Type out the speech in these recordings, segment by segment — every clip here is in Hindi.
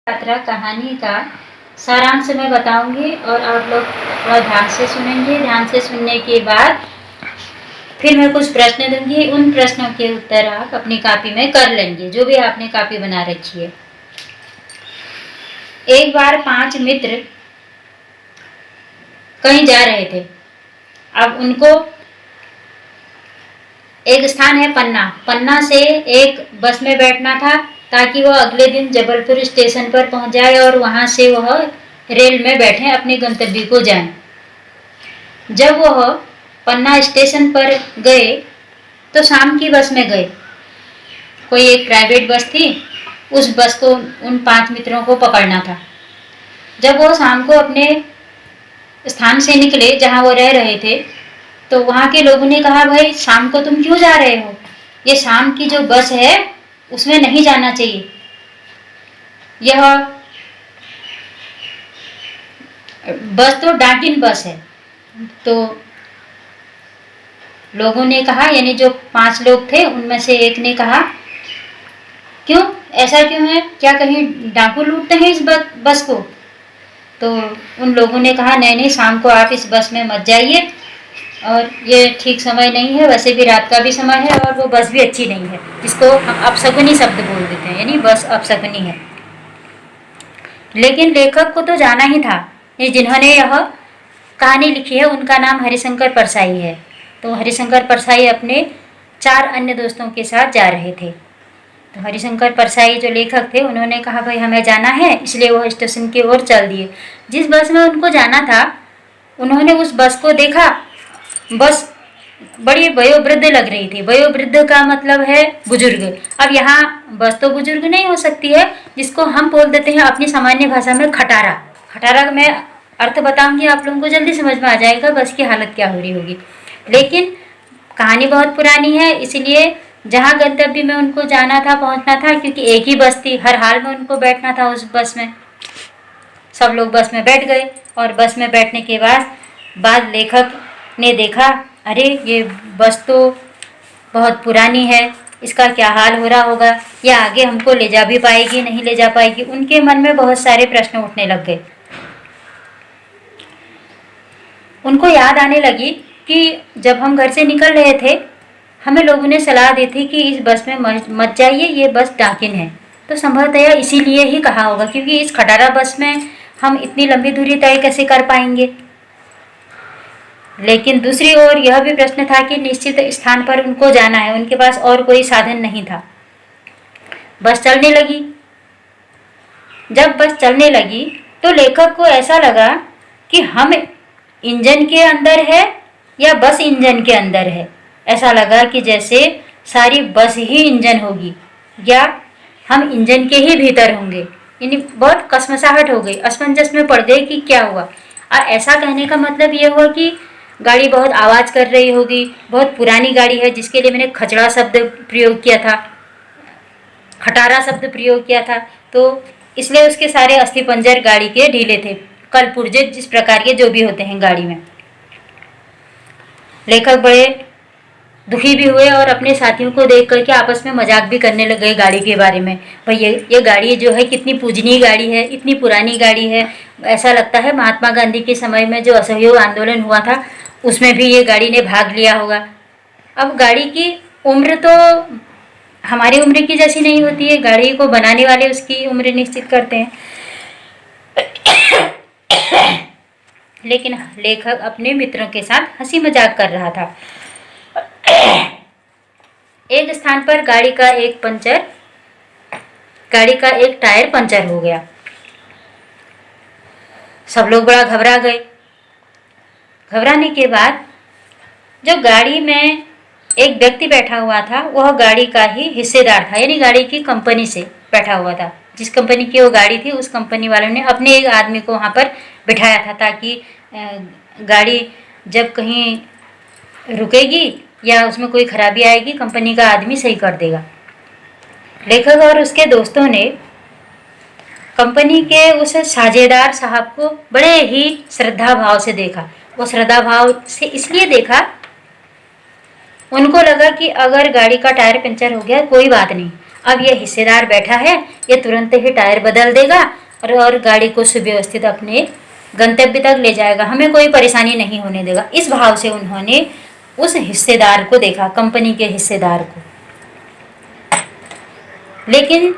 यात्रा कहानी का सारांश मैं बताऊंगी और आप लोग थोड़ा ध्यान से सुनेंगे। ध्यान से सुनने के बाद फिर मैं कुछ प्रश्न दूंगी, उन प्रश्नों के उत्तर आप अपनी कॉपी में कर लेंगे, जो भी आपने कॉपी बना रखी है। एक बार 5 मित्र कहीं जा रहे थे। अब उनको एक स्थान है पन्ना से एक बस में बैठना था ताकि वह अगले दिन जबलपुर स्टेशन पर पहुंच जाए और वहां से वह रेल में बैठे अपने गंतव्य को जाएं। जब वह पन्ना स्टेशन पर गए तो शाम की बस में गए। कोई एक प्राइवेट बस थी, उस बस को उन 5 मित्रों को पकड़ना था। जब वो शाम को अपने स्थान से निकले जहां वो रह रहे थे, तो वहां के लोगों ने कहा, भाई शाम को तुम क्यों जा रहे हो? ये शाम की जो बस है उसमें नहीं जाना चाहिए। यह बस तो डाकिन बस है। तो लोगों ने कहा, यानी जो 5 लोग थे उनमें से एक ने कहा, क्यों, ऐसा क्यों है? क्या कहीं डाकू लूटते हैं इस बस को? तो उन लोगों ने कहा, नहीं, शाम को आप इस बस में मत जाइए और ये ठीक समय नहीं है, वैसे भी रात का भी समय है और वो बस भी अच्छी नहीं है, जिसको हम अपशकुनी शब्द बोल देते हैं, यानी बस अपशकुनी है। लेकिन लेखक को तो जाना ही था। ये जिन्होंने यह कहानी लिखी है उनका नाम हरिशंकर परसाई है। तो हरिशंकर परसाई अपने 4 अन्य दोस्तों के साथ जा रहे थे। तो हरिशंकर परसाई जो लेखक थे, उन्होंने कहा, भाई हमें जाना है, इसलिए वो स्टेशन की ओर चल दिए। जिस बस में उनको जाना था, उन्होंने उस बस को देखा। बस बड़ी वयोवृद्ध लग रही थी। वयोवृद्ध का मतलब है बुजुर्ग। अब यहाँ बस तो बुजुर्ग नहीं हो सकती है, जिसको हम बोल देते हैं अपनी सामान्य भाषा में खटारा। खटारा में अर्थ बताऊंगी, आप लोगों को जल्दी समझ में आ जाएगा बस की हालत क्या हो रही होगी। लेकिन कहानी बहुत पुरानी है, इसलिए जहाँ गंतव्य में उनको जाना था, पहुँचना था, क्योंकि एक ही बस थी, हर हाल में उनको बैठना था उस बस में। सब लोग बस में बैठ गए और बस में बैठने के बाद लेखक ने देखा, अरे ये बस तो बहुत पुरानी है, इसका क्या हाल हो रहा होगा, या आगे हमको ले जा भी पाएगी, नहीं ले जा पाएगी। उनके मन में बहुत सारे प्रश्न उठने लग गए। उनको याद आने लगी कि जब हम घर से निकल रहे थे, हमें लोगों ने सलाह दी थी कि इस बस में मत जाइए, ये बस डाकिन है। तो संभवतः इसीलिए ही कहा होगा, क्योंकि इस खटारा बस में हम इतनी लंबी दूरी तय कैसे कर पाएंगे। लेकिन दूसरी ओर यह भी प्रश्न था कि निश्चित स्थान पर उनको जाना है, उनके पास और कोई साधन नहीं था। बस चलने लगी। जब बस चलने लगी तो लेखक को ऐसा लगा कि हम इंजन के अंदर है या बस इंजन के अंदर है। ऐसा लगा कि जैसे सारी बस ही इंजन होगी या हम इंजन के ही भीतर होंगे। यानी बहुत कसमसाहट हो गई, असमंजस में पड़ गई कि क्या हुआ। और ऐसा कहने का मतलब ये हुआ कि गाड़ी बहुत आवाज़ कर रही होगी, बहुत पुरानी गाड़ी है, जिसके लिए मैंने खचड़ा शब्द प्रयोग किया था, खटारा शब्द प्रयोग किया था। तो इसलिए उसके सारे अस्थिपंजर गाड़ी के ढीले थे, कल पुर्जे जिस प्रकार के जो भी होते हैं गाड़ी में। लेखक बड़े दुखी भी हुए और अपने साथियों को देख करके आपस में मजाक भी करने लग गए गाड़ी के बारे में। भाई ये गाड़ी जो है कितनी पूजनीय गाड़ी है, इतनी पुरानी गाड़ी है। ऐसा लगता है महात्मा गांधी के समय में जो असहयोग आंदोलन हुआ था, उसमें भी ये गाड़ी ने भाग लिया होगा। अब गाड़ी की उम्र तो हमारी उम्र की जैसी नहीं होती है, गाड़ी को बनाने वाले उसकी उम्र निश्चित करते हैं। लेकिन लेखक अपने मित्रों के साथ हंसी मजाक कर रहा था। एक स्थान पर गाड़ी का एक टायर पंचर हो गया। सब लोग बड़ा घबरा गए। घबराने के बाद जो गाड़ी में एक व्यक्ति बैठा हुआ था, वह गाड़ी का ही हिस्सेदार था, यानी गाड़ी की कंपनी से बैठा हुआ था। जिस कंपनी की वो गाड़ी थी, उस कंपनी वालों ने अपने एक आदमी को वहाँ पर बिठाया था, ताकि गाड़ी जब कहीं रुकेगी या उसमें कोई खराबी आएगी, कंपनी का आदमी सही कर देगा। लेखक और उसके दोस्तों ने कंपनी के उस साझेदार साहब को बड़े ही श्रद्धा भाव से देखा। वो श्रद्धा भाव से इसलिए देखा, उनको लगा कि अगर गाड़ी का टायर पंचर हो गया कोई बात नहीं, अब ये हिस्सेदार बैठा है, ये तुरंत ही टायर बदल देगा और गाड़ी को सुव्यवस्थित अपने गंतव्य तक ले जाएगा, हमें कोई परेशानी नहीं होने देगा। इस भाव से उन्होंने उस हिस्सेदार को देखा, कंपनी के हिस्सेदार को। लेकिन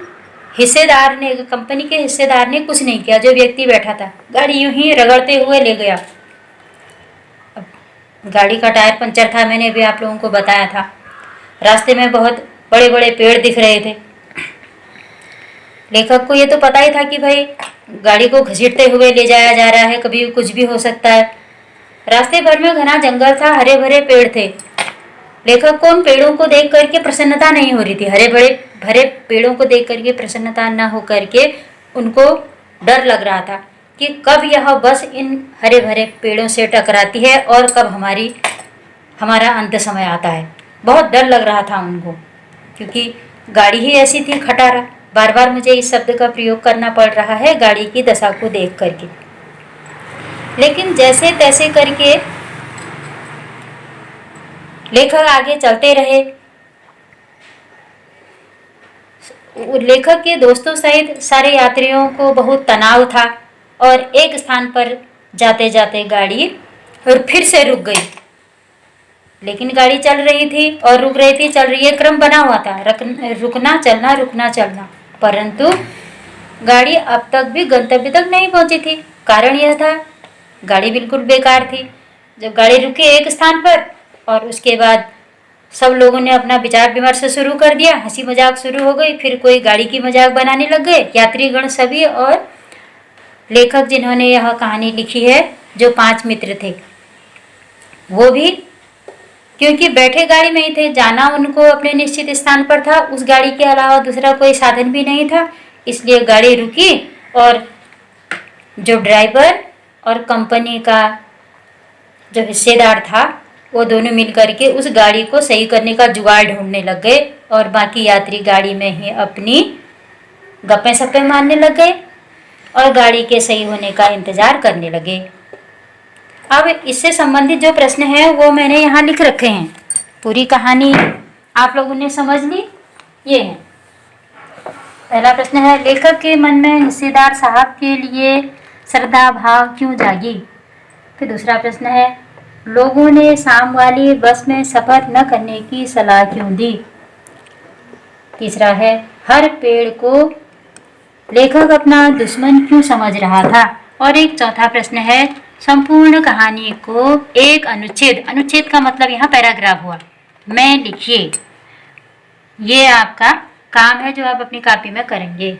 हिस्सेदार ने, कंपनी के हिस्सेदार ने कुछ नहीं किया। जो व्यक्ति बैठा था, गाड़ी यूं ही रगड़ते हुए ले गया। अब गाड़ी का टायर पंचर था, मैंने भी आप लोगों को बताया था। रास्ते में बहुत बड़े बड़े पेड़ दिख रहे थे। लेखक को ये तो पता ही था कि भाई गाड़ी को घसीटते हुए ले जाया जा रहा है, कभी कुछ भी हो सकता है। रास्ते भर में घना जंगल था, हरे भरे पेड़ थे। लेखक को उन पेड़ों को देख करके प्रसन्नता नहीं हो रही थी। हरे भरे पेड़ों को देख करके प्रसन्नता न हो करके उनको डर लग रहा था कि कब यह बस इन हरे भरे पेड़ों से टकराती है और कब हमारा अंत समय आता है। बहुत डर लग रहा था उनको, क्योंकि गाड़ी ही ऐसी थी खटारा। बार बार मुझे इस शब्द का प्रयोग करना पड़ रहा है गाड़ी की दशा को देख करके। लेकिन जैसे तैसे करके लेखक आगे चलते रहे। लेखक के दोस्तों सहित सारे यात्रियों को बहुत तनाव था और एक स्थान पर जाते जाते गाड़ी और फिर से रुक गई। लेकिन गाड़ी चल रही थी और रुक रही थी, चल रही है, क्रम बना हुआ था, रुकना चलना रुकना चलना। परंतु गाड़ी अब तक भी गंतव्य तक नहीं पहुंची थी। कारण यह था, गाड़ी बिल्कुल बेकार थी। जब गाड़ी रुकी एक स्थान पर और उसके बाद सब लोगों ने अपना विचार विमर्श शुरू कर दिया, हंसी मजाक शुरू हो गई। फिर कोई गाड़ी की मजाक बनाने लग गए, यात्रीगण सभी। और लेखक जिन्होंने यह कहानी लिखी है, जो 5 मित्र थे, वो भी क्योंकि बैठे गाड़ी में ही थे, जाना उनको अपने निश्चित स्थान पर था, उस गाड़ी के अलावा दूसरा कोई साधन भी नहीं था। इसलिए गाड़ी रुकी और जो ड्राइवर और कंपनी का जो हिस्सेदार था, वो दोनों मिल करके उस गाड़ी को सही करने का जुगाड़ ढूंढने लग गए और बाकी यात्री गाड़ी में ही अपनी गप्पे सप्पे मारने लग गए और गाड़ी के सही होने का इंतजार करने लगे। अब इससे संबंधित जो प्रश्न है वो मैंने यहाँ लिख रखे हैं। पूरी कहानी आप लोगों ने समझ ली। ये है पहला प्रश्न है, लेखक के मन में हिस्सेदार साहब के लिए श्रद्धा भाव क्यों जागी। फिर दूसरा प्रश्न है, लोगों ने शाम वाली बस में सफ़र न करने की सलाह क्यों दी। तीसरा है, हर पेड़ को लेखक अपना दुश्मन क्यों समझ रहा था। और एक चौथा प्रश्न है, संपूर्ण कहानी को एक अनुच्छेद का मतलब यहाँ पैराग्राफ हुआ, में लिखिए। ये आपका काम है जो आप अपनी कॉपी में करेंगे।